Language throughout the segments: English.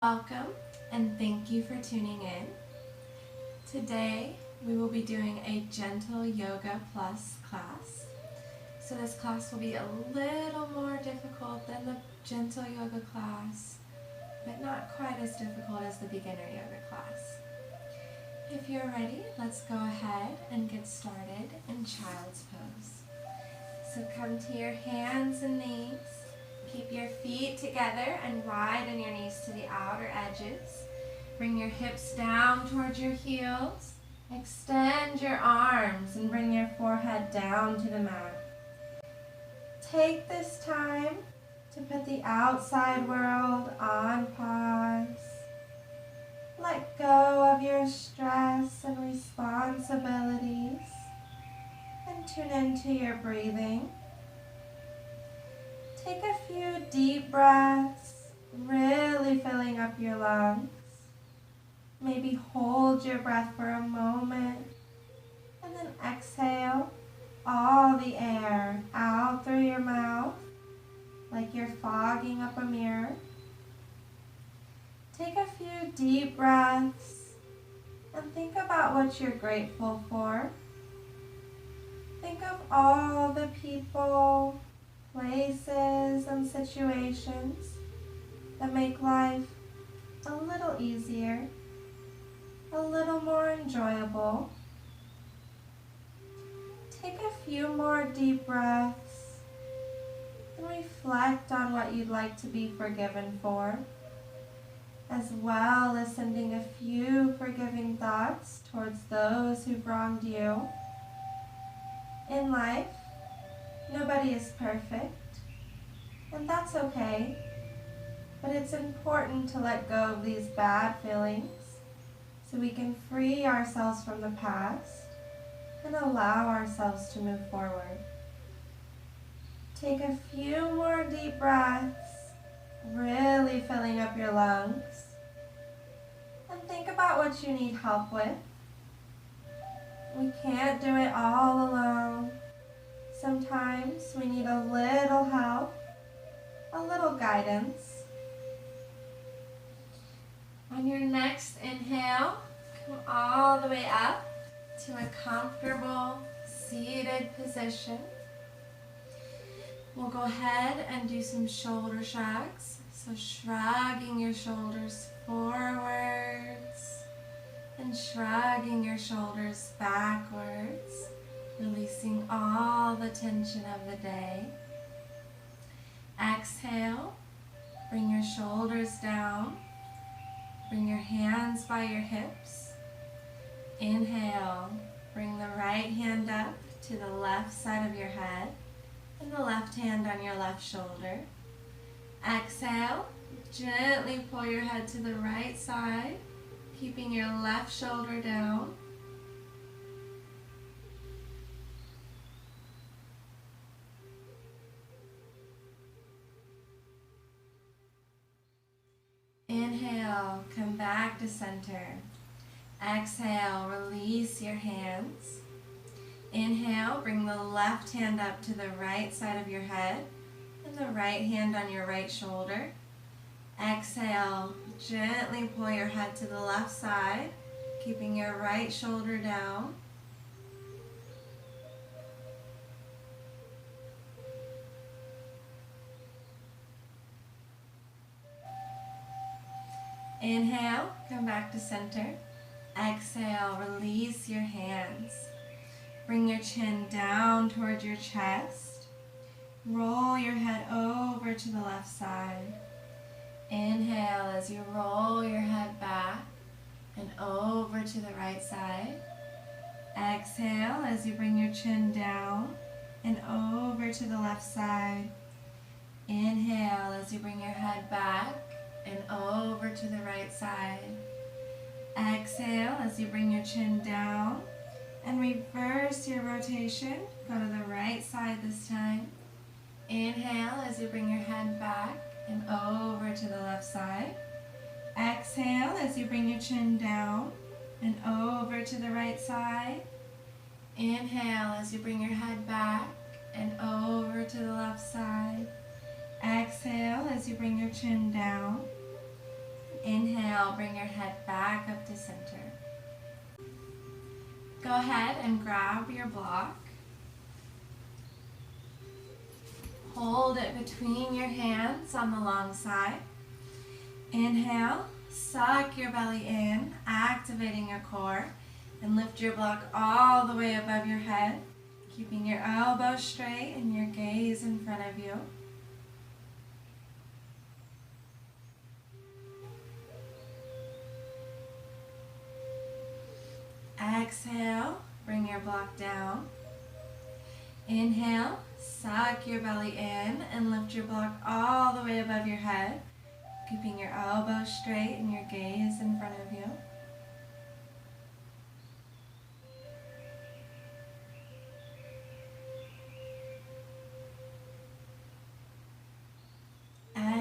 Welcome and thank you for tuning in. Today we will be doing a Gentle Yoga Plus class. So this class will be a little more difficult than the Gentle Yoga class, but not quite as difficult as the Beginner Yoga class. If you're ready, let's go ahead and get started in Child's Pose. So come to your hands and knees. Keep your feet together and widen your knees to the outer edges. Bring your hips down towards your heels. Extend your arms and bring your forehead down to the mat. Take this time to put the outside world on pause. Let go of your stress and responsibilities and tune into your breathing. Take a few deep breaths, really filling up your lungs. Maybe hold your breath for a moment and then exhale all the air out through your mouth like you're fogging up a mirror. Take a few deep breaths and think about what you're grateful for. Think of all the people, places, and situations that make life a little easier, a little more enjoyable. Take a few more deep breaths and reflect on what you'd like to be forgiven for, as well as sending a few forgiving thoughts towards those who've wronged you. In life, nobody is perfect, and that's okay, but it's important to let go of these bad feelings so we can free ourselves from the past and allow ourselves to move forward. Take a few more deep breaths, really filling up your lungs, and think about what you need help with. We can't do it all alone. Sometimes we need a little help, a little guidance. On your next inhale, come all the way up to a comfortable seated position. We'll go ahead and do some shoulder shrugs. So shrugging your shoulders forwards and shrugging your shoulders backwards, releasing all the tension of the day. Exhale, bring your shoulders down. Bring your hands by your hips. Inhale, bring the right hand up to the left side of your head and the left hand on your left shoulder. Exhale, gently pull your head to the right side, keeping your left shoulder down. Inhale, come back to center. Exhale, release your hands. Inhale, bring the left hand up to the right side of your head and the right hand on your right shoulder. Exhale, gently pull your head to the left side, keeping your right shoulder down. Inhale, come back to center. Exhale, release your hands. Bring your chin down towards your chest. Roll your head over to the left side. Inhale as you roll your head back and over to the right side. Exhale as you bring your chin down and over to the left side. Inhale as you bring your head back and over to the right side. Exhale as you bring your chin down and reverse your rotation. Go to the right side this time. Inhale as you bring your head back and over to the left side. Exhale as you bring your chin down and over to the right side. Inhale as you bring your head back and over to the left side. Exhale as you bring your chin down. Exhale, bring your head back up to center. Go ahead and grab your block. Hold it between your hands on the long side. Inhale, suck your belly in, activating your core, and lift your block all the way above your head, keeping your elbows straight and your gaze in front of you. Exhale, bring your block down. Inhale, suck your belly in and lift your block all the way above your head, keeping your elbows straight and your gaze in front of you.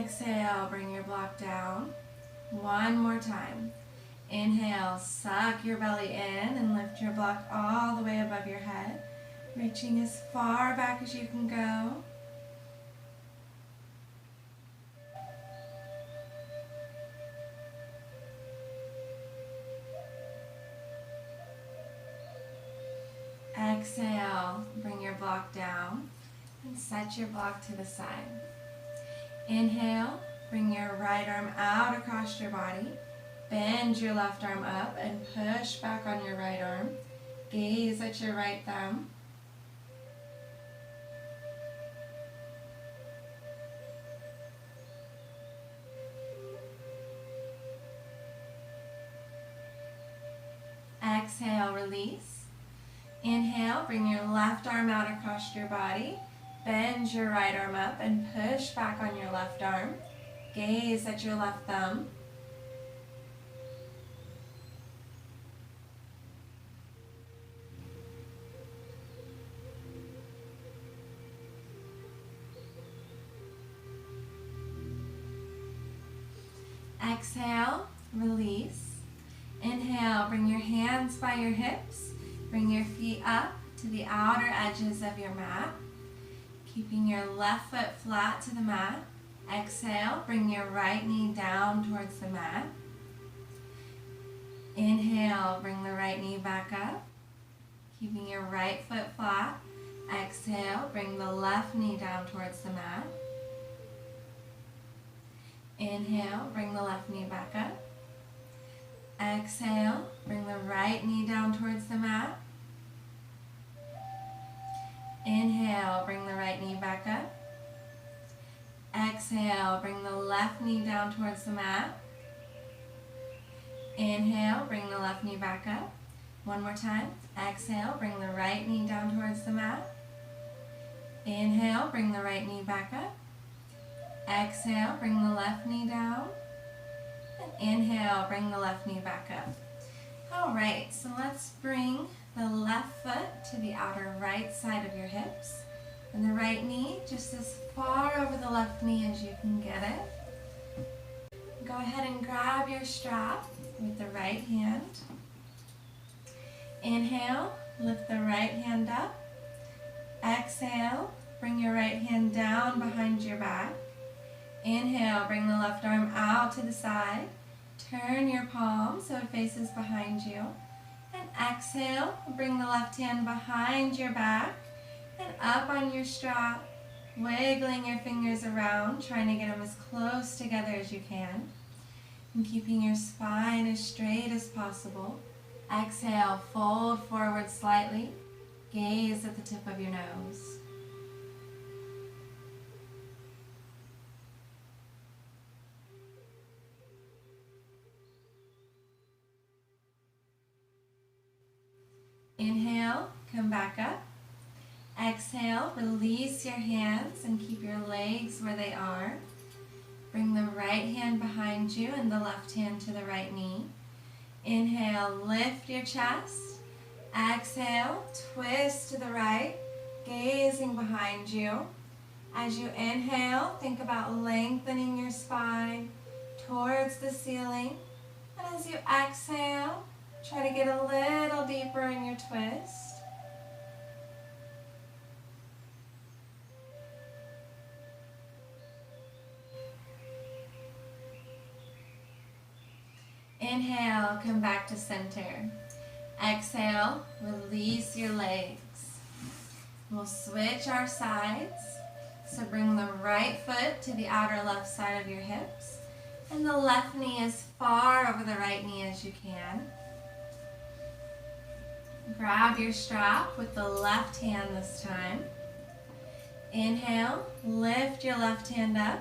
Exhale, bring your block down. One more time. Inhale, suck your belly in and lift your block all the way above your head, reaching as far back as you can go. Exhale, bring your block down and set your block to the side. Inhale, bring your right arm out across your body. Bend your left arm up and push back on your right arm. Gaze at your right thumb. Exhale, release. Inhale, bring your left arm out across your body. Bend your right arm up and push back on your left arm. Gaze at your left thumb. Exhale, release. Inhale, bring your hands by your hips. Bring your feet up to the outer edges of your mat, keeping your left foot flat to the mat. Exhale, bring your right knee down towards the mat. Inhale, bring the right knee back up, keeping your right foot flat. Exhale, bring the left knee down towards the mat. Inhale, bring the left knee back up. Exhale, bring the right knee down towards the mat. Inhale, bring the right knee back up. Exhale, bring the left knee down towards the mat. Inhale, bring the left knee back up. One more time. Exhale, bring the right knee down towards the mat. Inhale, bring the right knee back up. Exhale, bring the left knee down. And inhale, bring the left knee back up. All right, so let's bring the left foot to the outer right side of your hips. And the right knee just as far over the left knee as you can get it. Go ahead and grab your strap with the right hand. Inhale, lift the right hand up. Exhale, bring your right hand down behind your back. Inhale, bring the left arm out to the side. Turn your palm so it faces behind you. And exhale, bring the left hand behind your back and up on your strap, wiggling your fingers around, trying to get them as close together as you can. And keeping your spine as straight as possible. Exhale, fold forward slightly. Gaze at the tip of your nose. Inhale, come back up. Exhale, release your hands and keep your legs where they are. Bring the right hand behind you and the left hand to the right knee. Inhale, lift your chest. Exhale, twist to the right, gazing behind you. As you inhale, think about lengthening your spine towards the ceiling. And as you exhale, try to get a little deeper in your twist. Inhale, come back to center. Exhale, release your legs. We'll switch our sides. So bring the right foot to the outer left side of your hips, and the left knee as far over the right knee as you can. Grab your strap with the left hand this time. Inhale, lift your left hand up.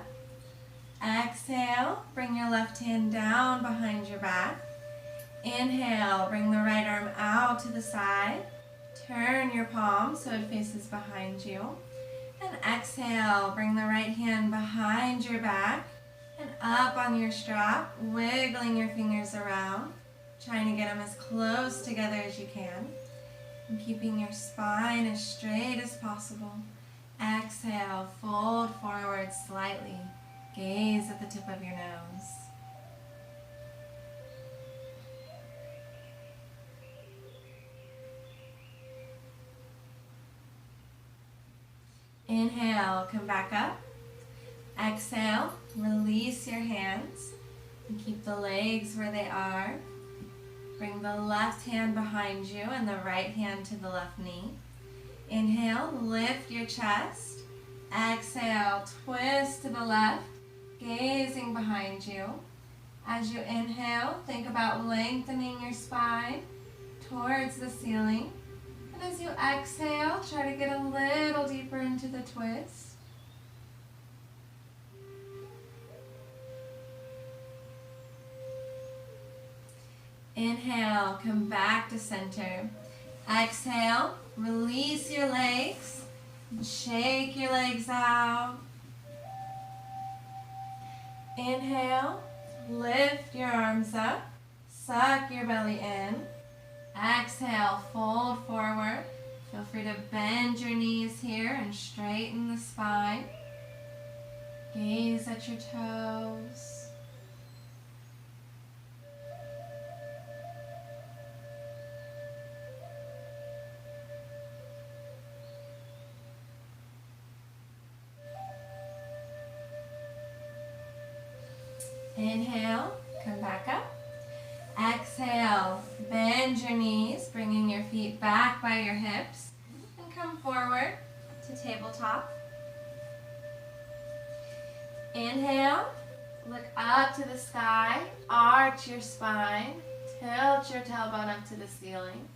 Exhale, bring your left hand down behind your back. Inhale, bring the right arm out to the side. Turn your palm so it faces behind you. And exhale, bring the right hand behind your back and up on your strap, wiggling your fingers around, trying to get them as close together as you can, and keeping your spine as straight as possible. Exhale, fold forward slightly. Gaze at the tip of your nose. Inhale, come back up. Exhale, release your hands and keep the legs where they are. Bring the left hand behind you and the right hand to the left knee. Inhale, lift your chest. Exhale, twist to the left, gazing behind you. As you inhale, think about lengthening your spine towards the ceiling. And as you exhale, try to get a little deeper into the twist. Inhale, come back to center. Exhale, release your legs. And shake your legs out. Inhale, lift your arms up. Suck your belly in. Exhale, fold forward. Feel free to bend your knees here and straighten the spine. Gaze at your toes. Inhale, come back up. Exhale, bend your knees, bringing your feet back by your hips, and come forward to tabletop. Inhale, look up to the sky, arch your spine, tilt your tailbone up to the ceiling.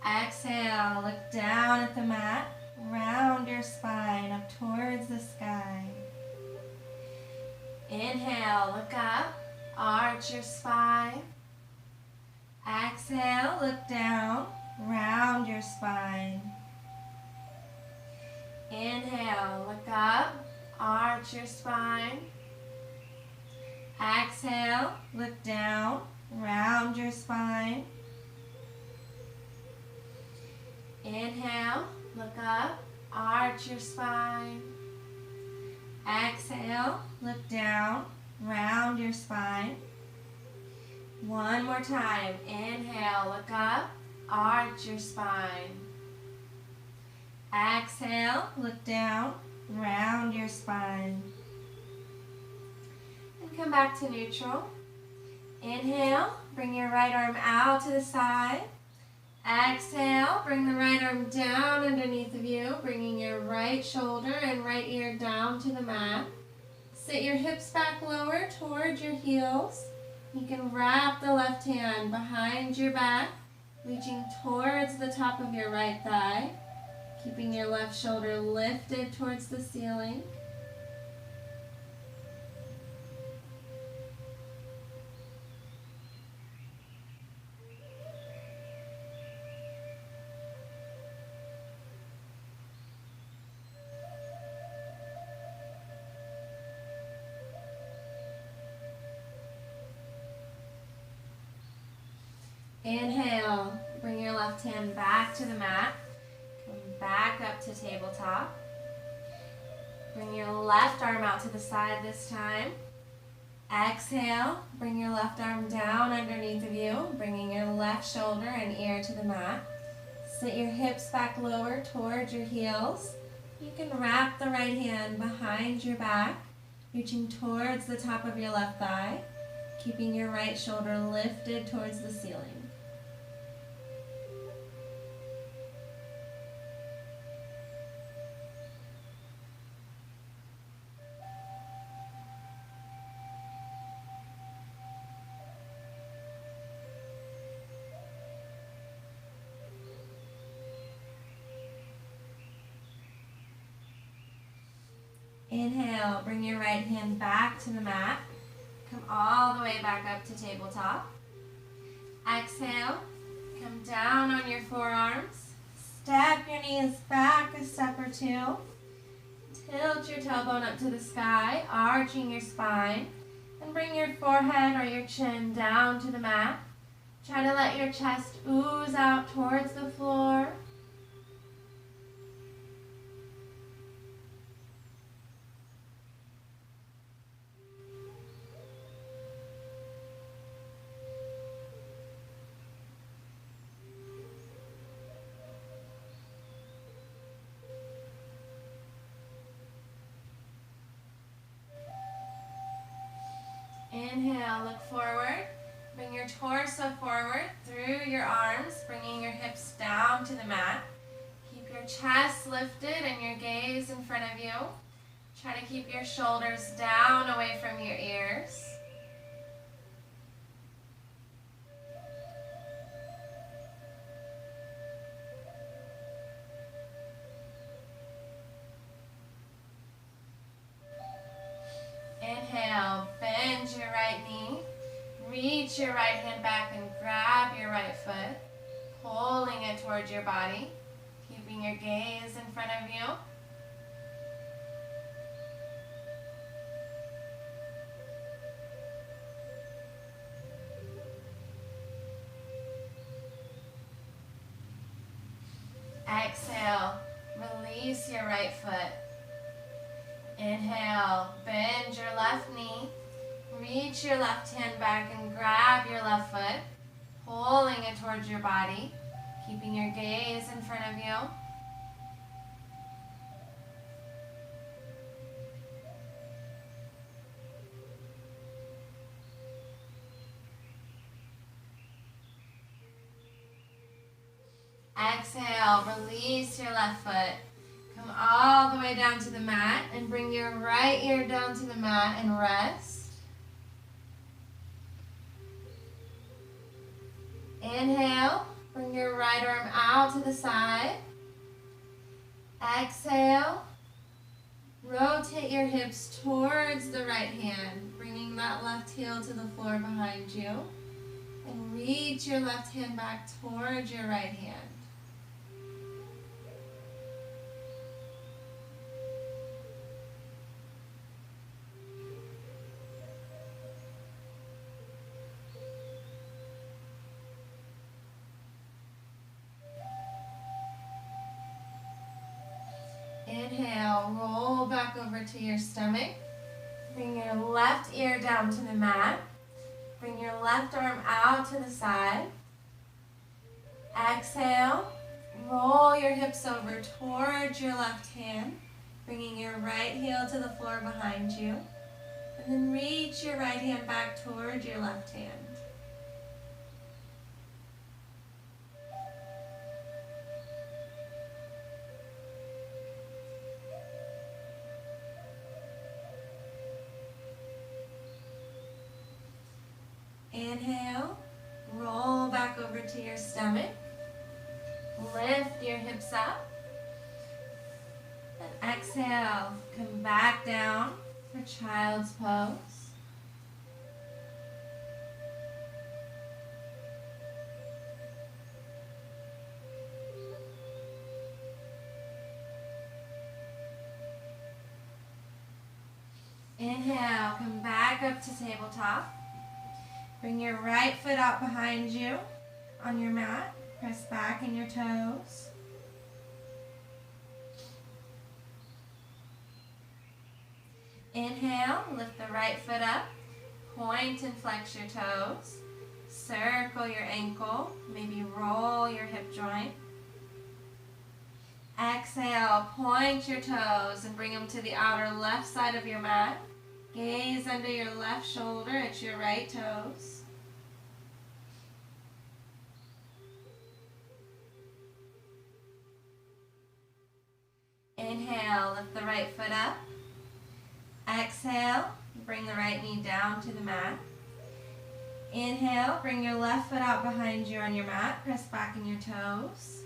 Exhale, look down at the mat, round your spine up towards the sky. Inhale, look up, arch your spine. Exhale, look down, round your spine. Inhale, look up, arch your spine. Exhale, look down, round your spine. Inhale, look up, arch your spine. Exhale, look down, round your spine. One more time. Inhale, look up, arch your spine. Exhale, look down, round your spine. And come back to neutral. Inhale, bring your right arm out to the side. Exhale, bring the right arm down underneath of you, bringing your right shoulder and right ear down to the mat. Sit your hips back lower towards your heels. You can wrap the left hand behind your back, reaching towards the top of your right thigh, keeping your left shoulder lifted towards the ceiling. Inhale, bring your left hand back to the mat. Come back up to tabletop. Bring your left arm out to the side this time. Exhale, bring your left arm down underneath of you, bringing your left shoulder and ear to the mat. Sit your hips back lower towards your heels. You can wrap the right hand behind your back, reaching towards the top of your left thigh. keeping your right shoulder lifted towards the ceiling. Inhale, bring your right hand back to the mat. Come all the way back up to tabletop. Exhale, come down on your forearms. Step your knees back a step or two. Tilt your tailbone up to the sky, arching your spine. And bring your forehead or your chin down to the mat. Try to let your chest ooze out towards the floor. Inhale, look forward. Bring your torso forward through your arms, bringing your hips down to the mat. Keep your chest lifted and your gaze in front of you. Try to keep your shoulders down away from your ears. Inhale, bend your right knee. Reach your right hand back and grab your right foot, pulling it towards your body, keeping your gaze in front of you. Exhale, release your right foot. Inhale, bend your left knee. Reach your left hand back and grab your left foot, pulling it towards your body, keeping your gaze in front of you. Exhale, release your left foot. Come all the way down to the mat and bring your right ear down to the mat and rest. Inhale, bring your right arm out to the side. Exhale, rotate your hips towards the right hand, bringing that left heel to the floor behind you. And reach your left hand back towards your right hand. Inhale, roll back over to your stomach. Bring your left ear down to the mat. Bring your left arm out to the side. Exhale, roll your hips over towards your left hand, bringing your right heel to the floor behind you. And then reach your right hand back towards your left hand. Inhale, roll back over to your stomach. Lift your hips up. And exhale, come back down for child's pose. Inhale, come back up to tabletop. Bring your right foot out behind you on your mat. Press back in your toes. Inhale, lift the right foot up. Point and flex your toes. Circle your ankle. Maybe roll your hip joint. Exhale, point your toes and bring them to the outer left side of your mat. Gaze under your left shoulder at your right toes. Inhale, lift the right foot up. Exhale, bring the right knee down to the mat. Inhale, bring your left foot out behind you on your mat. Press back in your toes.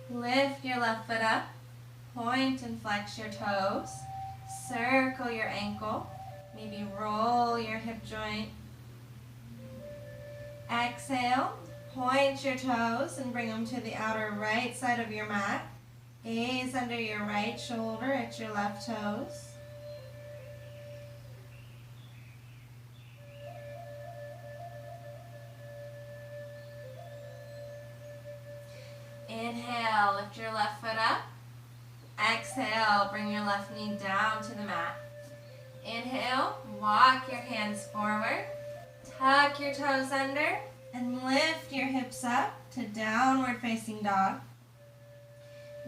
Lift your left foot up. Point and flex your toes. Circle your ankle. Maybe roll your hip joint. Exhale, point your toes and bring them to the outer right side of your mat. Gaze under your right shoulder at your left toes. Inhale, lift your left foot up. Exhale, bring your left knee down to the mat. Inhale, walk your hands forward. Tuck your toes under and lift your hips up to downward facing dog.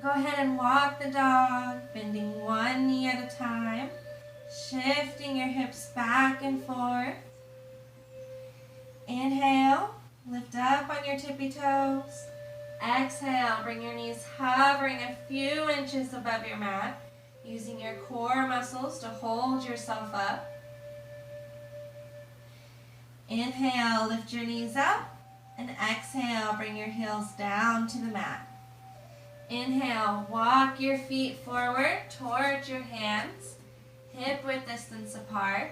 Go ahead and walk the dog, bending one knee at a time, shifting your hips back and forth. Inhale, lift up on your tippy toes. Exhale, bring your knees hovering a few inches above your mat, using your core muscles to hold yourself up. Inhale, lift your knees up, and exhale, bring your heels down to the mat. Inhale, walk your feet forward towards your hands, hip-width distance apart.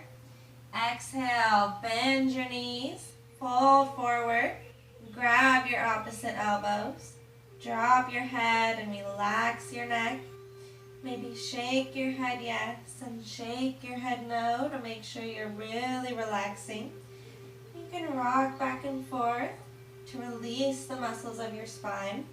Exhale, bend your knees, fold forward, grab your opposite elbows, drop your head and relax your neck. Maybe shake your head yes and shake your head no to make sure you're really relaxing. You can rock back and forth to release the muscles of your spine.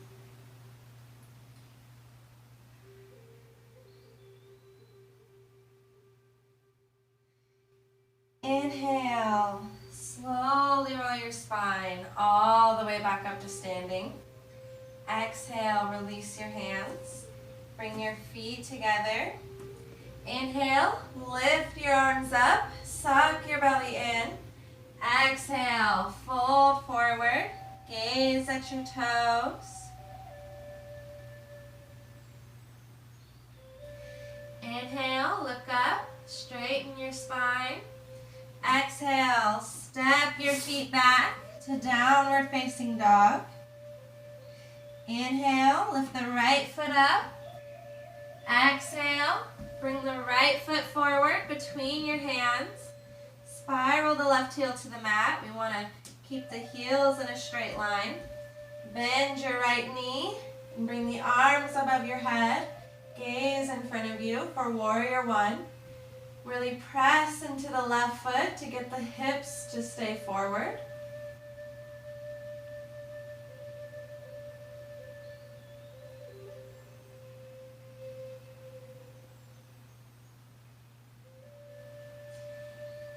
Inhale, slowly roll your spine all the way back up to standing. Exhale, release your hands. Bring your feet together. Inhale, lift your arms up, suck your belly in. Exhale, fold forward, gaze at your toes. Inhale, look up, straighten your spine. Exhale, step your feet back to downward facing dog. Inhale, lift the right foot up. Exhale, bring the right foot forward between your hands. Spiral the left heel to the mat. We want to keep the heels in a straight line. Bend your right knee and bring the arms above your head. Gaze in front of you for warrior one. Really press into the left foot to get the hips to stay forward.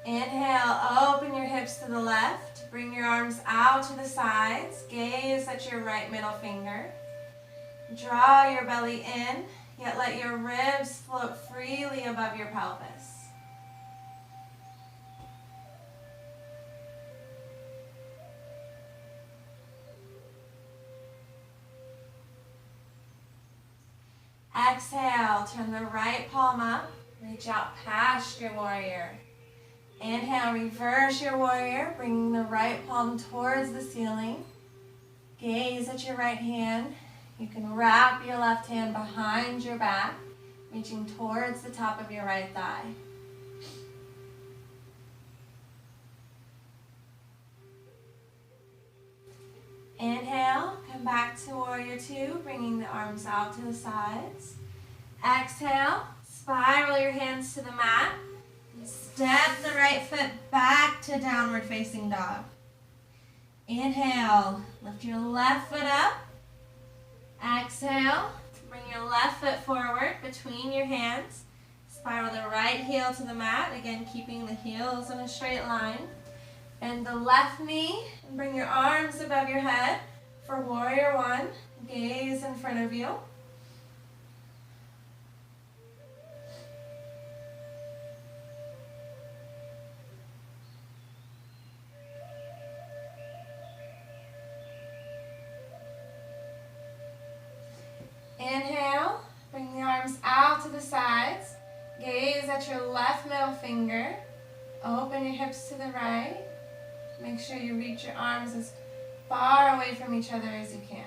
Inhale, open your hips to the left. Bring your arms out to the sides. Gaze at your right middle finger. Draw your belly in, yet let your ribs float freely above your pelvis. Exhale, turn the right palm up. Reach out past your warrior. Inhale, reverse your warrior, bringing the right palm towards the ceiling. Gaze at your right hand. You can wrap your left hand behind your back, reaching towards the top of your right thigh. Inhale, come back to warrior two, bringing the arms out to the sides. Exhale, spiral your hands to the mat. Step the right foot back to downward facing dog. Inhale, lift your left foot up. Exhale, bring your left foot forward between your hands. Spiral the right heel to the mat, again keeping the heels in a straight line. Bend the left knee and bring your arms above your head for warrior one. Gaze in front of you. at your left middle finger. Open your hips to the right. Make sure you reach your arms as far away from each other as you can.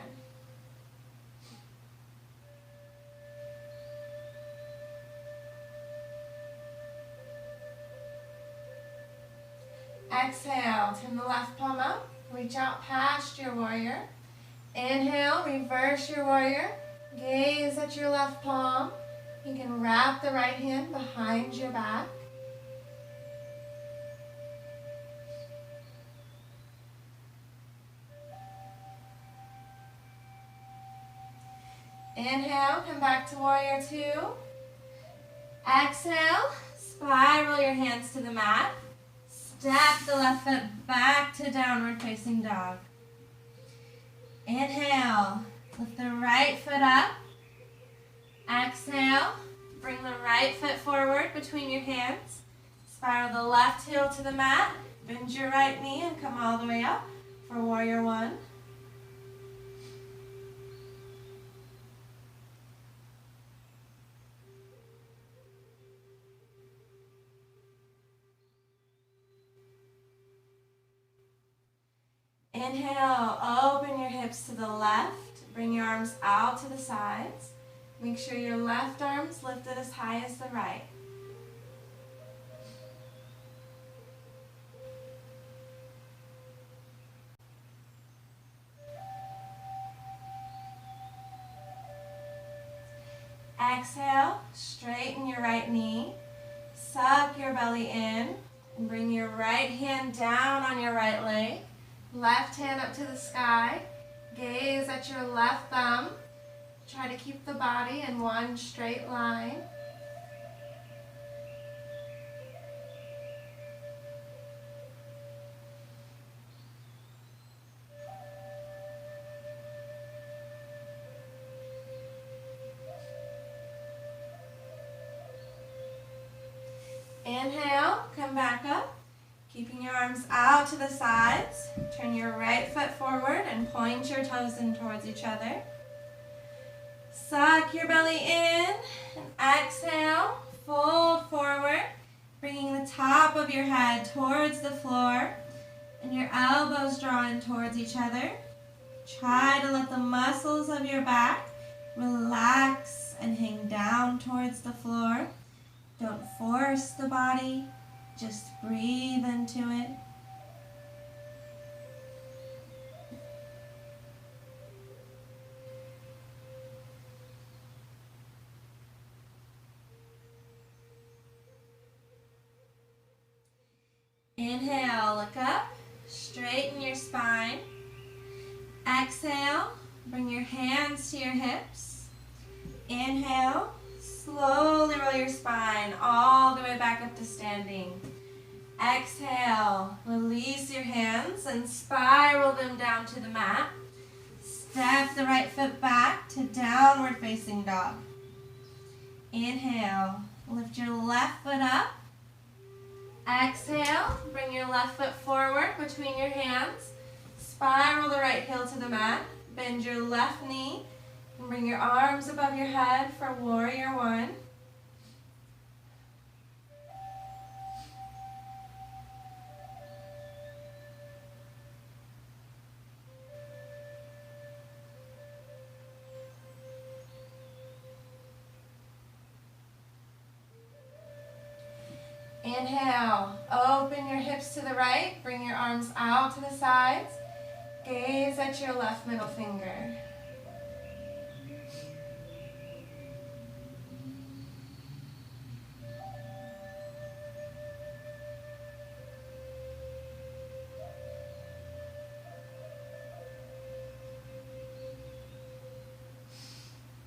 Exhale, turn the left palm up. Reach out past your warrior. Inhale, reverse your warrior. Gaze at your left palm. You can wrap the right hand behind your back. Inhale, come back to warrior two. Exhale, spiral your hands to the mat. Step the left foot back to downward facing dog. Inhale, lift the right foot up. Exhale, bring the right foot forward between your hands. Spiral the left heel to the mat. Bend your right knee and come all the way up for warrior one. Inhale, open your hips to the left. Bring your arms out to the sides. Make sure your left arm's lifted as high as the right. Exhale, straighten your right knee. Suck your belly in. And bring your right hand down on your right leg. Left hand up to the sky. Gaze at your left thumb. Try to keep the body in one straight line. Inhale, come back up. Keeping your arms out to the sides. Turn your right foot forward and point your toes in towards each other. Suck your belly in and exhale. Fold forward, bringing the top of your head towards the floor and your elbows draw in towards each other. Try to let the muscles of your back relax and hang down towards the floor. Don't force the body, just breathe into it. Inhale, look up, straighten your spine. Exhale, bring your hands to your hips. Inhale, slowly roll your spine all the way back up to standing. Exhale, release your hands and spiral them down to the mat. Step the right foot back to downward facing dog. Inhale, lift your left foot up. Exhale, bring your left foot forward between your hands. Spiral the right heel to the mat. Bend your left knee and bring your arms above your head for warrior one. Inhale, open your hips to the right, bring your arms out to the sides, gaze at your left middle finger.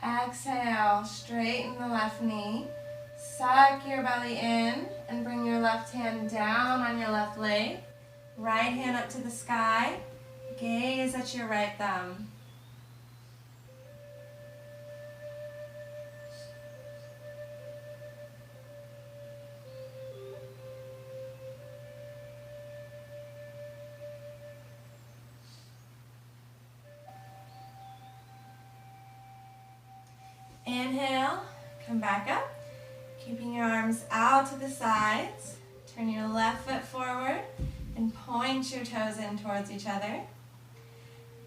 Exhale, straighten the left knee. Suck your belly in and bring your left hand down on your left leg. Right hand up to the sky. Gaze at your right thumb. Inhale, come back up. Keeping your arms out to the sides. Turn your left foot forward and point your toes in towards each other.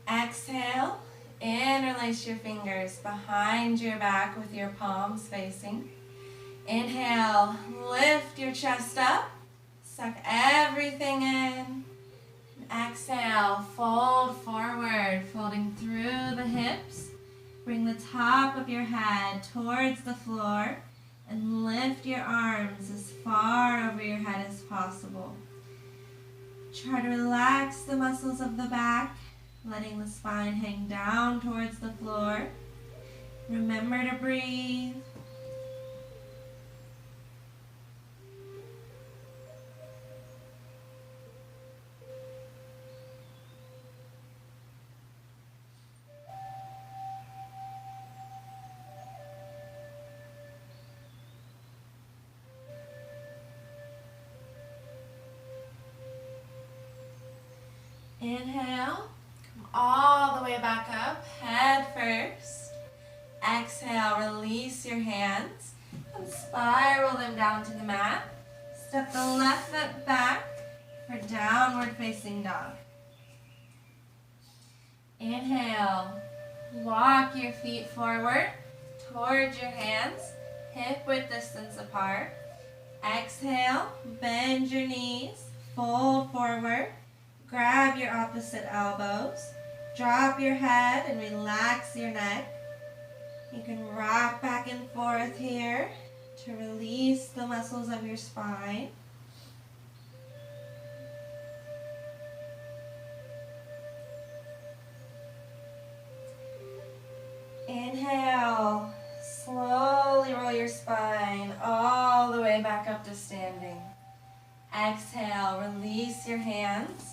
Exhale, interlace your fingers behind your back with your palms facing. Inhale, lift your chest up, suck everything in. Exhale, fold forward, folding through the hips. Bring the top of your head towards the floor and lift your arms as far over your head as possible. Try to relax the muscles of the back, letting the spine hang down towards the floor. Remember to breathe. Inhale, come all the way back up, head first. Exhale, release your hands and spiral them down to the mat. Step the left foot back for downward facing dog. Inhale, walk your feet forward towards your hands, hip width distance apart. Exhale, bend your knees, fold forward. Grab your opposite elbows, drop your head and relax your neck. You can rock back and forth here to release the muscles of your spine. Inhale, slowly roll your spine all the way back up to standing. Exhale, release your hands.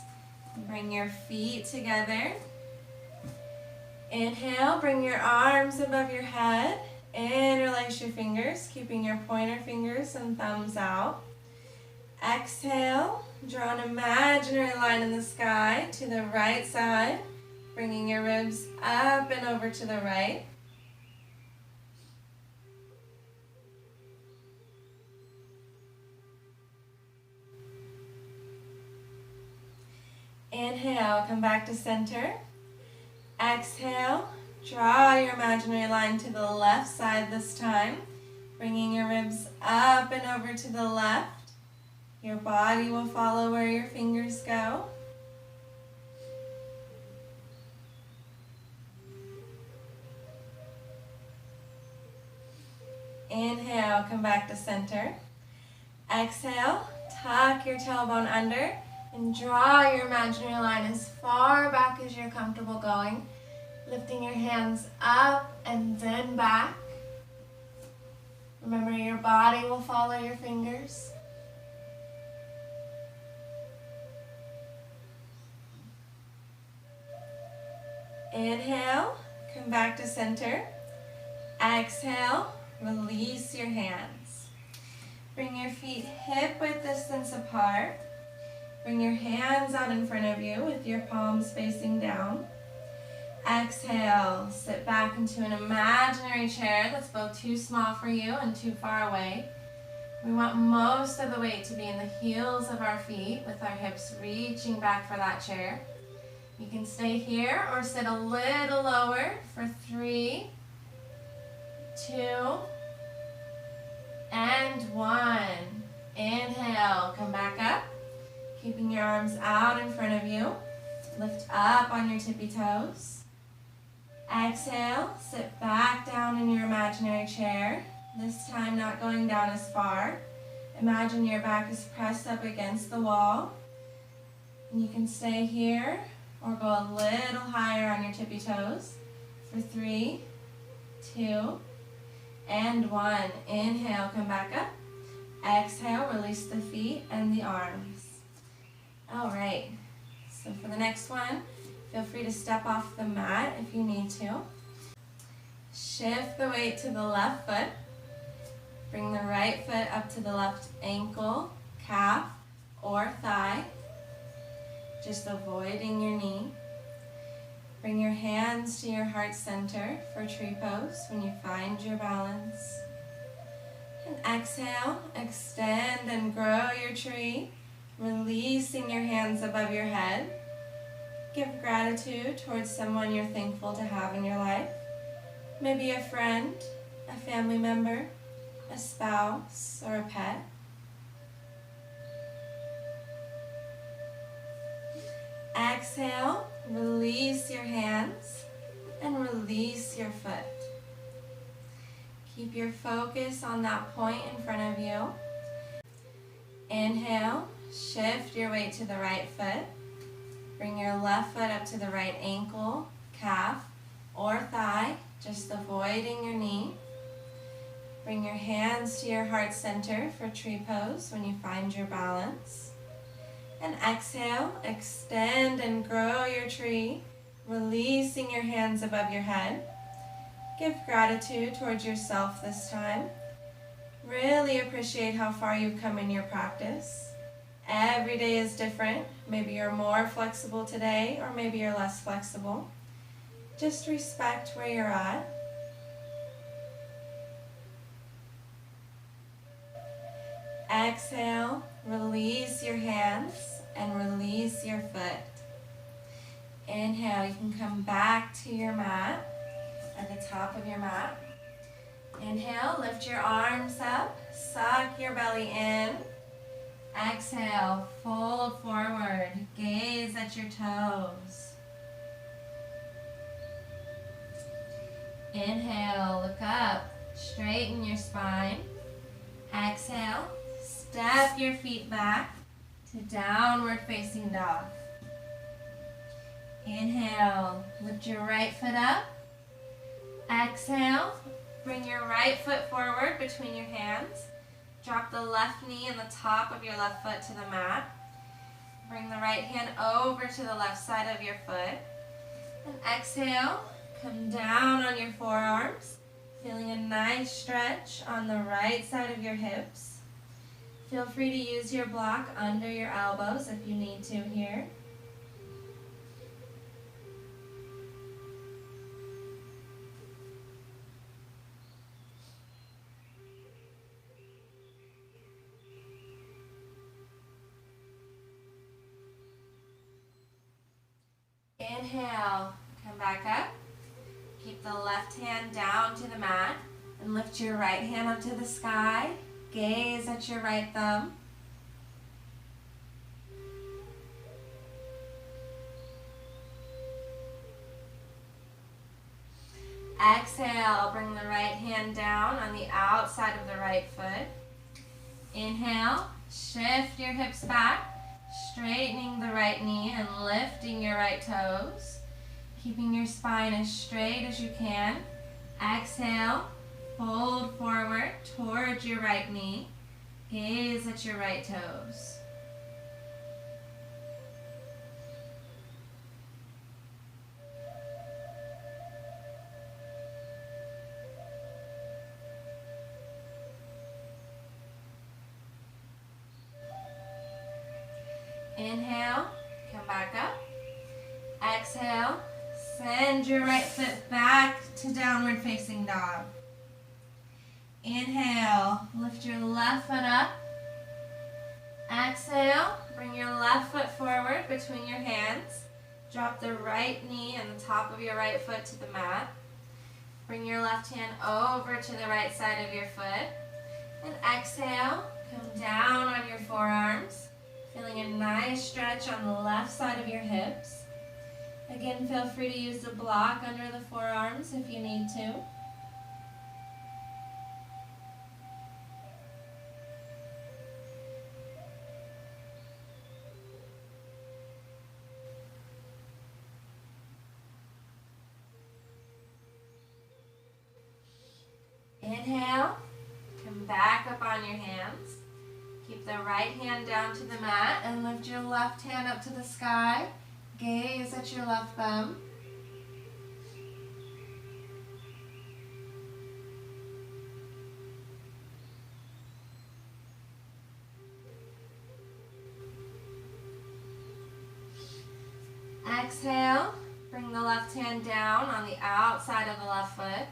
Bring your feet together. Inhale, bring your arms above your head. Interlace your fingers, keeping your pointer fingers and thumbs out. Exhale, draw an imaginary line in the sky to the right side, bringing your ribs up and over to the right. Inhale, come back to center. Exhale, draw your imaginary line to the left side this time, bringing your ribs up and over to the left. Your body will follow where your fingers go. Inhale, come back to center. Exhale, tuck your tailbone under and draw your imaginary line as far back as you're comfortable going, lifting your hands up and then back. Remember, your body will follow your fingers. Inhale, come back to center. Exhale, release your hands. Bring your feet hip width distance apart. Bring your hands out in front of you with your palms facing down. Exhale, sit back into an imaginary chair that's both too small for you and too far away. We want most of the weight to be in the heels of our feet with our hips reaching back for that chair. You can stay here or sit a little lower for 3, 2, and 1. Inhale, come back up. Keeping your arms out in front of you. Lift up on your tippy toes. Exhale, sit back down in your imaginary chair. This time not going down as far. Imagine your back is pressed up against the wall. And you can stay here or go a little higher on your tippy toes for 3, 2, and 1. Inhale, come back up. Exhale, release the feet and the arms. All right, so for the next one, feel free to step off the mat if you need to. Shift the weight to the left foot. Bring the right foot up to the left ankle, calf, or thigh, just avoiding your knee. Bring your hands to your heart center for tree pose when you find your balance. And exhale, extend and grow your tree, releasing your hands above your head. Give gratitude towards someone you're thankful to have in your life. Maybe a friend, a family member, a spouse, or a pet. Exhale, release your hands and release your foot. Keep your focus on that point in front of you. Inhale, shift your weight to the right foot. Bring your left foot up to the right ankle, calf, or thigh, just avoiding your knee. Bring your hands to your heart center for tree pose when you find your balance. And exhale, extend and grow your tree, releasing your hands above your head. Give gratitude towards yourself this time. Really appreciate how far you've come in your practice. Every day is different. Maybe you're more flexible today, or maybe you're less flexible. Just respect where you're at. Exhale, release your hands and release your foot. Inhale, you can come back to your mat, at the top of your mat. Inhale, lift your arms up, suck your belly in. Exhale, fold forward, gaze at your toes. Inhale, look up, straighten your spine. Exhale, step your feet back to downward facing dog. Inhale, lift your right foot up. Exhale, bring your right foot forward between your hands. Drop the left knee and the top of your left foot to the mat. Bring the right hand over to the left side of your foot. And exhale, come down on your forearms, feeling a nice stretch on the right side of your hips. Feel free to use your block under your elbows if you need to here. Inhale, come back up. Keep the left hand down to the mat and lift your right hand up to the sky. Gaze at your right thumb. Exhale, bring the right hand down on the outside of the right foot. Inhale, shift your hips back, straightening the right knee and lifting your right toes. Keeping your spine as straight as you can. Exhale, fold forward towards your right knee. Gaze at your right toes. Inhale, come back up. Exhale, send your right foot back to downward facing dog. Inhale, lift your left foot up. Exhale, bring your left foot forward between your hands. Drop the right knee and the top of your right foot to the mat. Bring your left hand over to the right side of your foot. And exhale, come down on your forearms. Feeling a nice stretch on the left side of your hips. Again, feel free to use the block under the forearms if you need to. Inhale, come back up on your hands. Keep the right hand down to the mat and lift your left hand up to the sky. Gaze at your left thumb. Exhale, bring the left hand down on the outside of the left foot.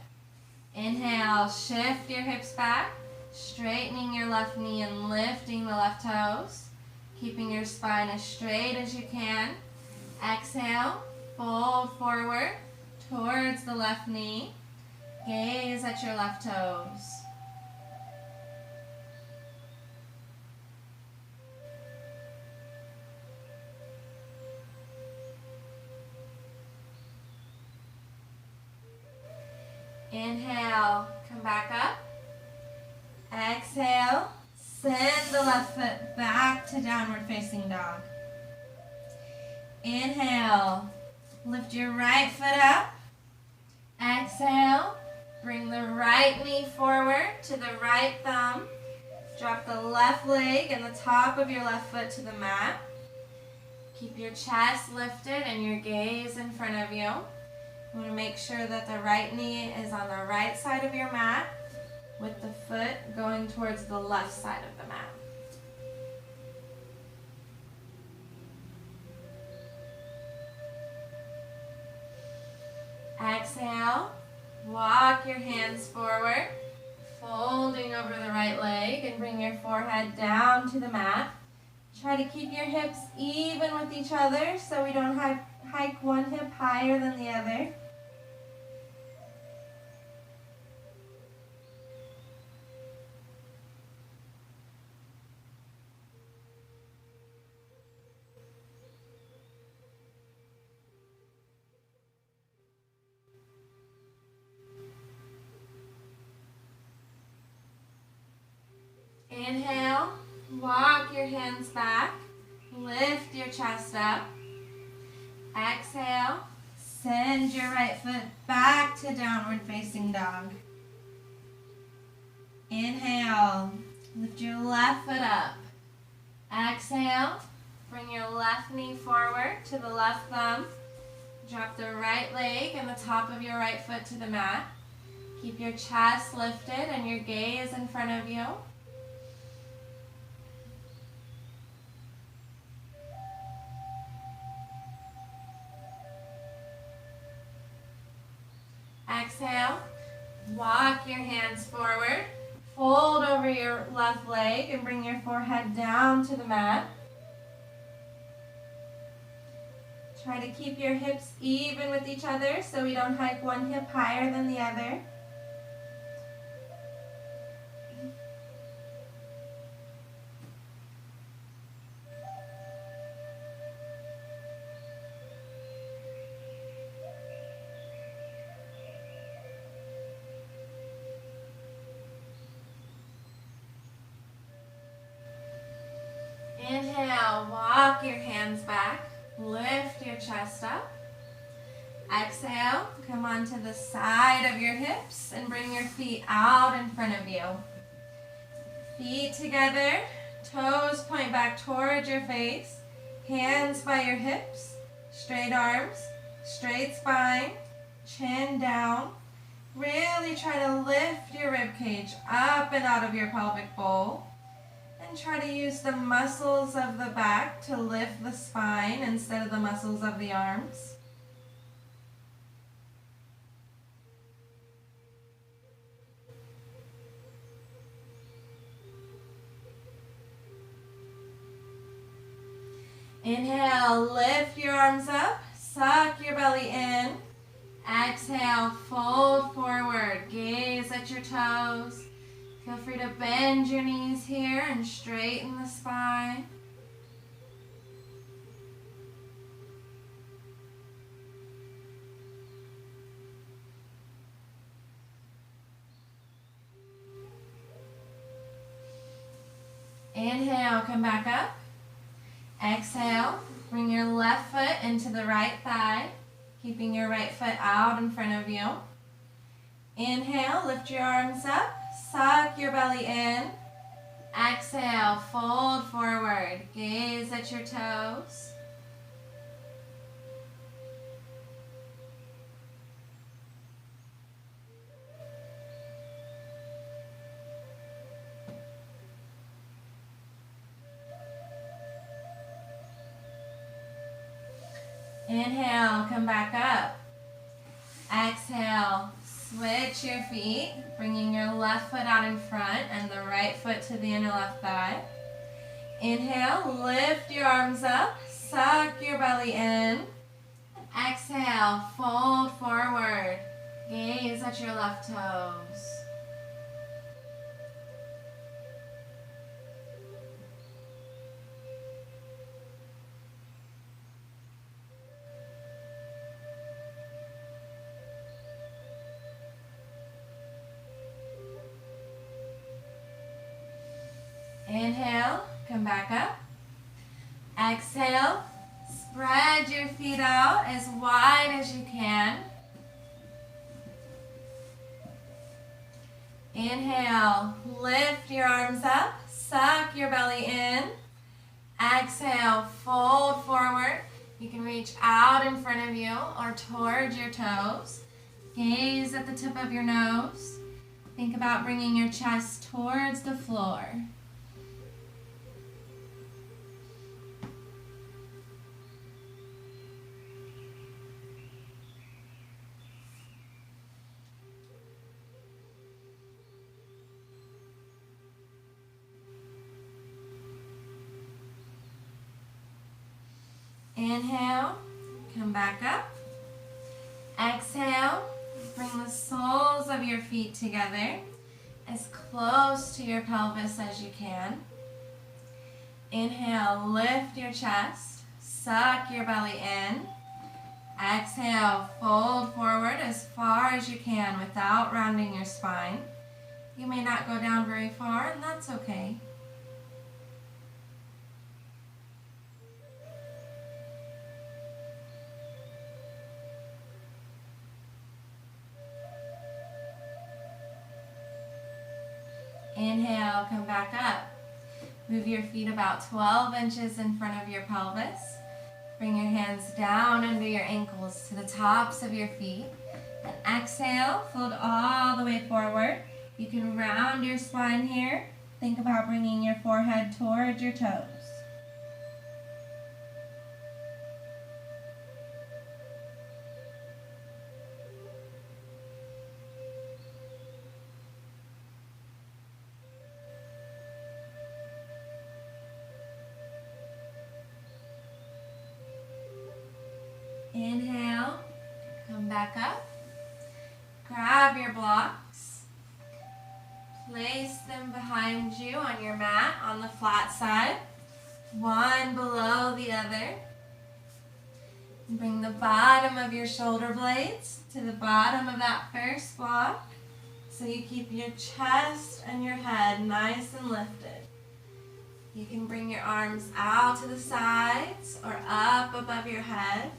Inhale, shift your hips back, Straightening your left knee and lifting the left toes. Keeping your spine as straight as you can. Exhale, fold forward towards the left knee. Gaze at your left toes. Inhale, come back up. Exhale, send the left foot back to downward facing dog. Inhale, lift your right foot up. Exhale, bring the right knee forward to the right thumb. Drop the left leg and the top of your left foot to the mat. Keep your chest lifted and your gaze in front of you. You want to make sure that the right knee is on the right side of your mat with the foot going towards the left side of the mat. Exhale, walk your hands forward, folding over the right leg and bring your forehead down to the mat. Try to keep your hips even with each other so we don't hike one hip higher than the other. Inhale, walk your hands back, lift your chest up. Exhale, send your right foot back to downward facing dog. Inhale, lift your left foot up. Exhale, bring your left knee forward to the left thumb. Drop the right leg and the top of your right foot to the mat. Keep your chest lifted and your gaze in front of you. Exhale, walk your hands forward, fold over your left leg and bring your forehead down to the mat. Try to keep your hips even with each other so we don't hike one hip higher than the other. Inhale, walk your hands back, lift your chest up. Exhale, come onto the side of your hips and bring your feet out in front of you. Feet together, toes point back towards your face, hands by your hips, straight arms, straight spine, chin down. Really try to lift your rib cage up and out of your pelvic bowl. And try to use the muscles of the back to lift the spine instead of the muscles of the arms. Inhale, lift your arms up, suck your belly in. Exhale, fold forward, gaze at your toes. Feel free to bend your knees here and straighten the spine. Inhale, come back up. Exhale, bring your left foot into the right thigh, keeping your right foot out in front of you. Inhale, lift your arms up. Suck your belly in. Exhale, fold forward. Gaze at your toes. Inhale, come back up. Exhale, Switch your feet, bringing your left foot out in front and the right foot to the inner left thigh. Inhale, lift your arms up, suck your belly in. Exhale, fold forward. Gaze at your left toes. Inhale, come back up. Exhale, spread your feet out as wide as you can. Inhale, lift your arms up, suck your belly in. Exhale, fold forward. You can reach out in front of you or towards your toes. Gaze at the tip of your nose. Think about bringing your chest towards the floor. Inhale, come back up. Exhale, bring the soles of your feet together as close to your pelvis as you can. Inhale, lift your chest, suck your belly in. Exhale, fold forward as far as you can without rounding your spine. You may not go down very far, and that's okay. Inhale, come back up. Move your feet about 12 inches in front of your pelvis. Bring your hands down under your ankles to the tops of your feet. And exhale, fold all the way forward. You can round your spine here. Think about bringing your forehead towards your toes. Inhale, come back up. Grab your blocks. Place them behind you on your mat on the flat side, one below the other. Bring the bottom of your shoulder blades to the bottom of that first block so you keep your chest and your head nice and lifted. You can bring your arms out to the sides or up above your head.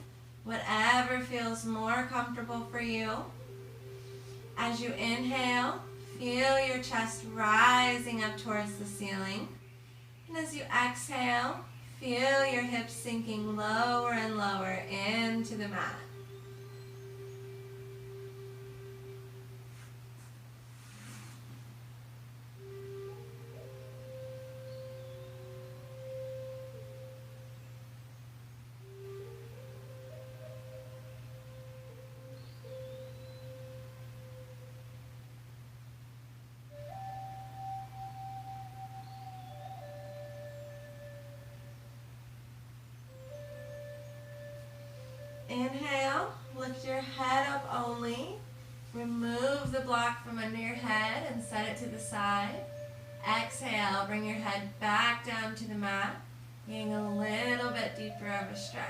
Whatever feels more comfortable for you. As you inhale, feel your chest rising up towards the ceiling. And as you exhale, feel your hips sinking lower and lower into the mat. Inhale, lift your head up only. Remove the block from under your head and set it to the side. Exhale, bring your head back down to the mat, getting a little bit deeper of a stretch.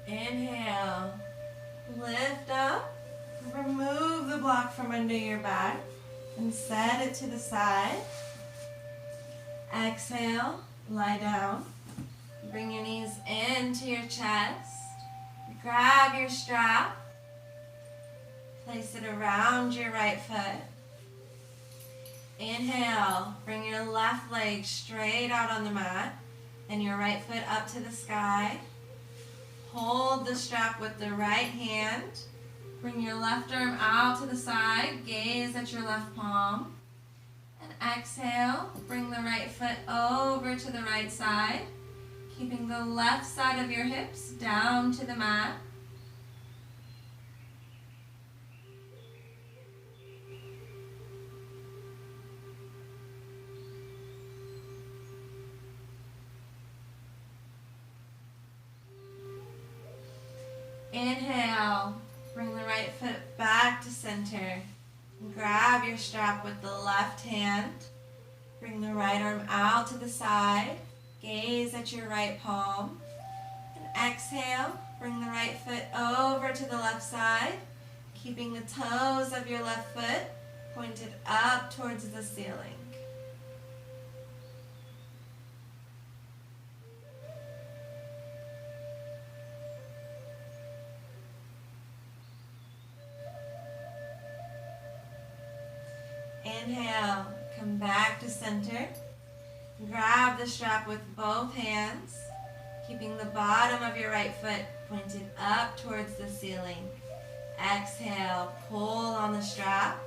Inhale, lift up, remove the block from under your back and set it to the side. Exhale, lie down. Bring your knees into your chest. Grab your strap. Place it around your right foot. Inhale, bring your left leg straight out on the mat and your right foot up to the sky. Hold the strap with the right hand. Bring your left arm out to the side. Gaze at your left palm. And exhale, bring the right foot over to the right side, keeping the left side of your hips down to the mat. Inhale, bring the right foot back to center. Grab your strap with the left hand. Bring the right arm out to the side. Gaze at your right palm. And exhale, bring the right foot over to the left side, keeping the toes of your left foot pointed up towards the ceiling. Inhale, come back to center. Grab the strap with both hands, keeping the bottom of your right foot pointed up towards the ceiling. Exhale, pull on the strap,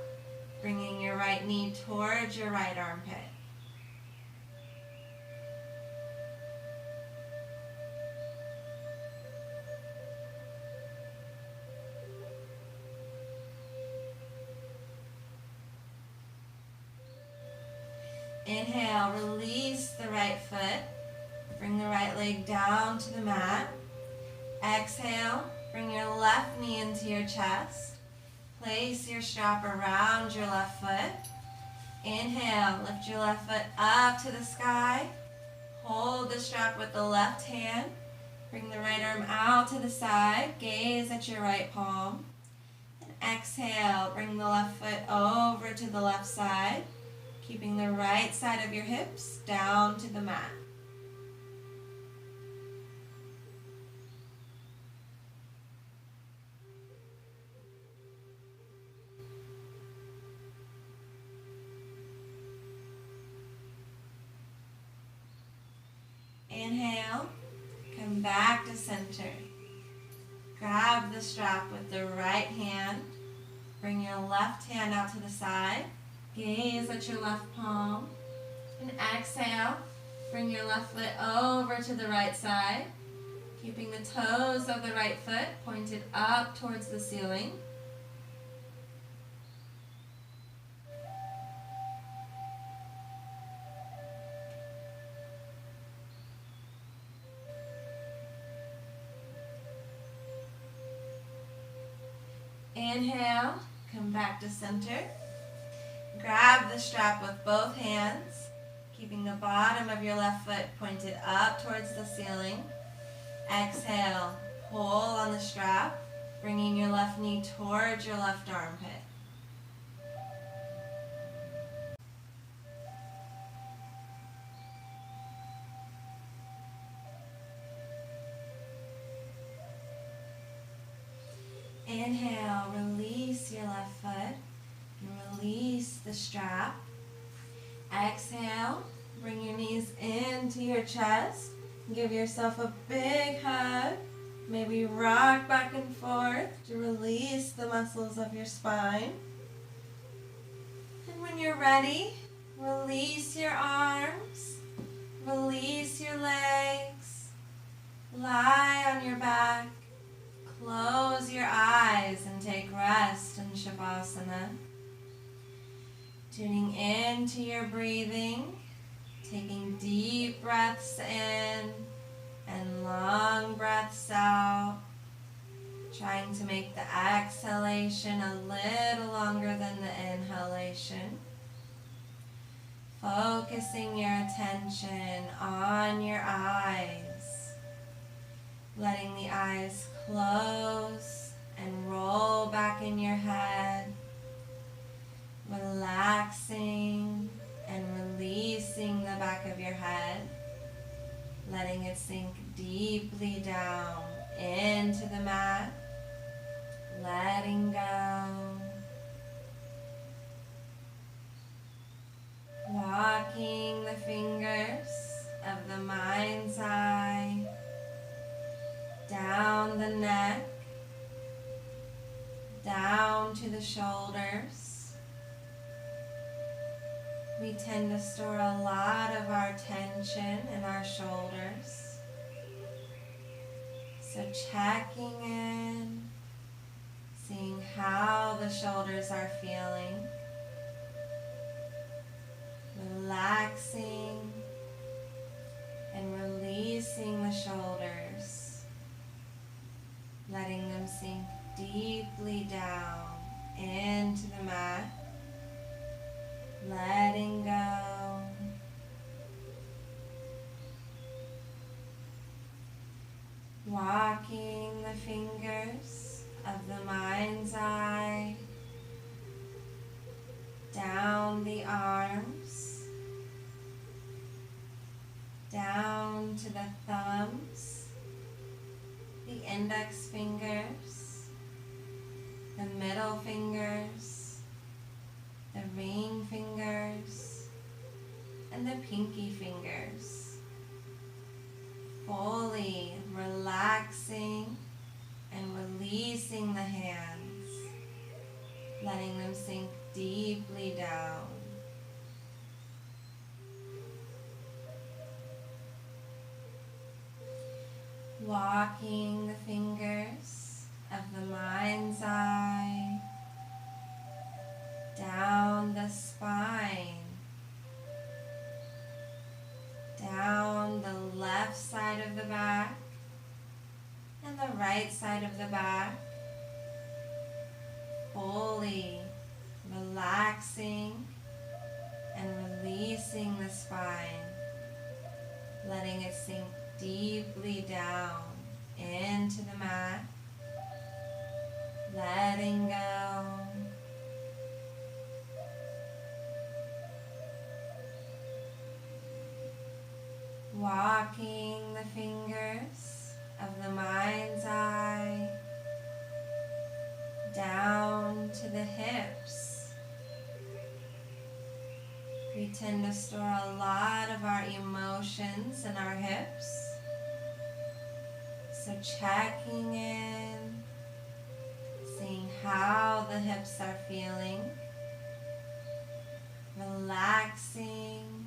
bringing your right knee towards your right armpit. Inhale, release the right foot. Bring the right leg down to the mat. Exhale, bring your left knee into your chest. Place your strap around your left foot. Inhale, lift your left foot up to the sky. Hold the strap with the left hand. Bring the right arm out to the side. Gaze at your right palm. And exhale, bring the left foot over to the left side, keeping the right side of your hips down to the mat. Inhale, come back to center. Grab the strap with the right hand. Bring your left hand out to the side. Gaze at your left palm. And exhale, bring your left foot over to the right side, keeping the toes of the right foot pointed up towards the ceiling. Inhale, come back to center. Grab the strap with both hands, keeping the bottom of your left foot pointed up towards the ceiling. Exhale, pull on the strap, bringing your left knee towards your left armpit. Inhale, release your left foot and release the strap. Exhale, bring your knees into your chest. Give yourself a big hug. Maybe rock back and forth to release the muscles of your spine. And when you're ready, release your arms, release your legs, lie on your back. Close your eyes and take rest in Shavasana. Tuning into your breathing, taking deep breaths in and long breaths out. Trying to make the exhalation a little longer than the inhalation. Focusing your attention on your eyes. Letting the eyes close and roll back in your head. Relaxing and releasing the back of your head. Letting it sink deeply down into the mat. Letting go. Walking the fingers of the mind's eye down the neck, down to the shoulders. We tend to store a lot of our tension in our shoulders. So checking in, seeing how the shoulders are feeling. Relaxing and releasing the shoulders, letting them sink deeply down into the mat, letting go. Walking the fingers of the mind's eye down the arms, down to the thumbs, the index fingers, the middle fingers, the ring fingers, and the pinky fingers. Fully relaxing and releasing the hands, letting them sink deeply down. Walking the fingers of the mind's eye down the spine, down the left side of the back and the right side of the back, fully relaxing and releasing the spine, letting it sink deeply down into the mat, letting go. Walking the fingers of the mind's eye down to the hips. We tend to store a lot of our emotions in our hips. So checking in, seeing how the hips are feeling, relaxing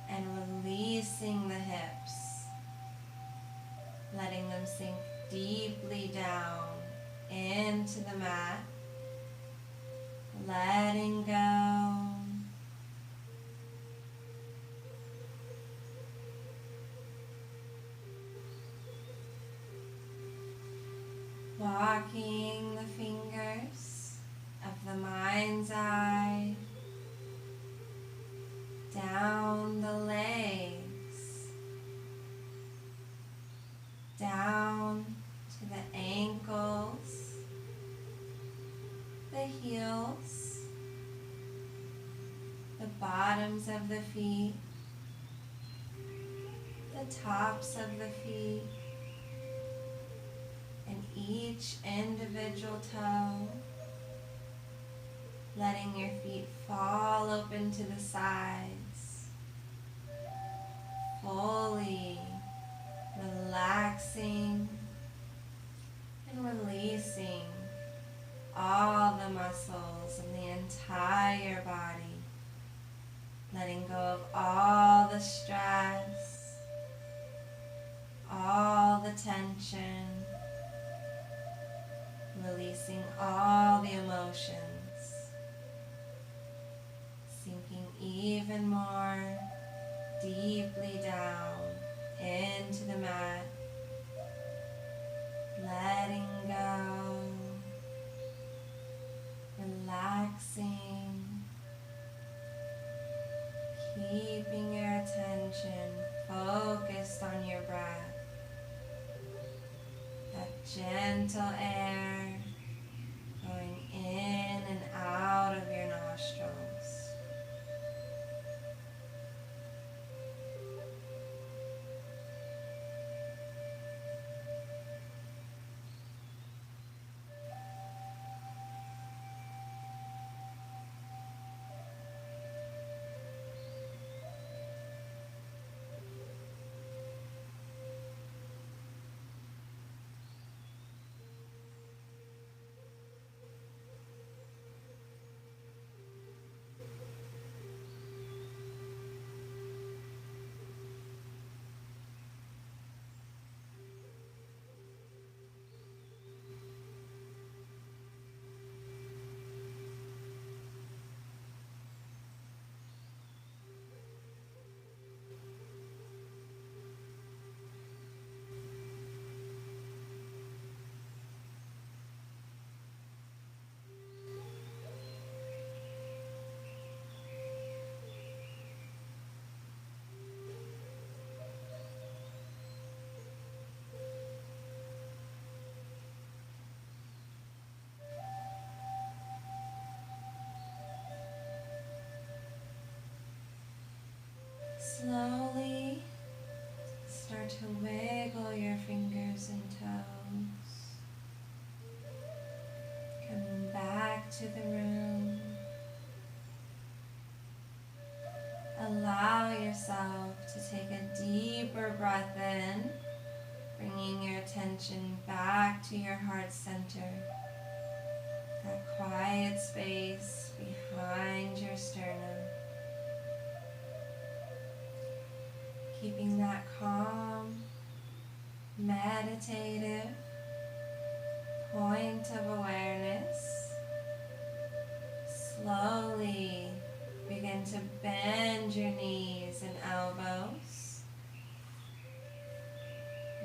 and releasing the hips, letting them sink deeply down into the mat, letting go. Walking the fingers of the mind's eye down the legs, down to the ankles, the heels, the bottoms of the feet, the tops of the feet, and each individual toe, letting your feet fall open to the sides, fully relaxing and releasing all the muscles in the entire body, letting go of all the stress, all the tension, releasing all the emotions, sinking even more deeply down into the mat, letting go, relaxing, keeping your attention focused on your breath, that gentle air going in and out of your nostrils. wiggle your fingers and toes. Coming back to the room. Allow yourself to take a deeper breath in, bringing your attention back to your heart center, that quiet space behind your sternum. Keeping that calm, meditative point of awareness. Slowly begin to bend your knees and elbows,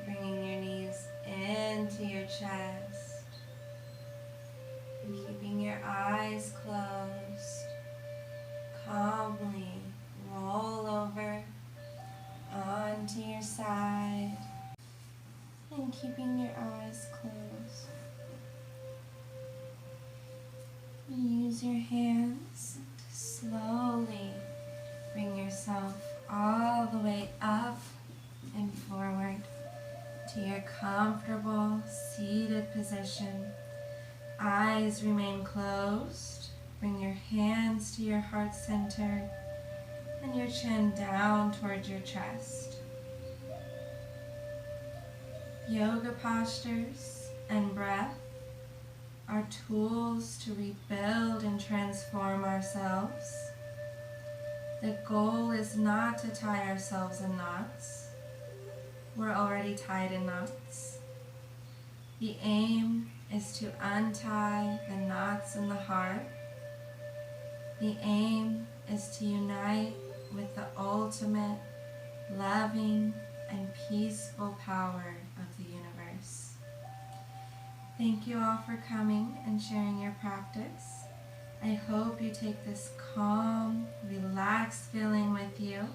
bringing your knees into your chest, and keeping your eyes closed. Calmly roll over onto your side and keeping your eyes closed. Use your hands to slowly bring yourself all the way up and forward to your comfortable seated position. Eyes remain closed. Bring your hands to your heart center and your chin down towards your chest. Yoga postures and breath are tools to rebuild and transform ourselves. The goal is not to tie ourselves in knots. We're already tied in knots. The aim is to untie the knots in the heart. The aim is to unite with the ultimate, loving, and peaceful power of the universe. Thank you all for coming and sharing your practice. I hope you take this calm, relaxed feeling with you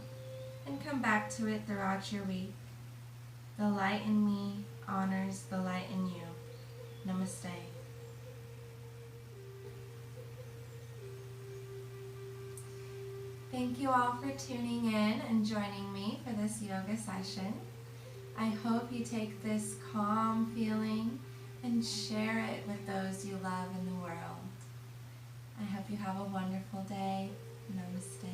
and come back to it throughout your week. The light in me honors the light in you. Namaste. Thank you all for tuning in and joining me for this yoga session. I hope you take this calm feeling and share it with those you love in the world. I hope you have a wonderful day. Namaste.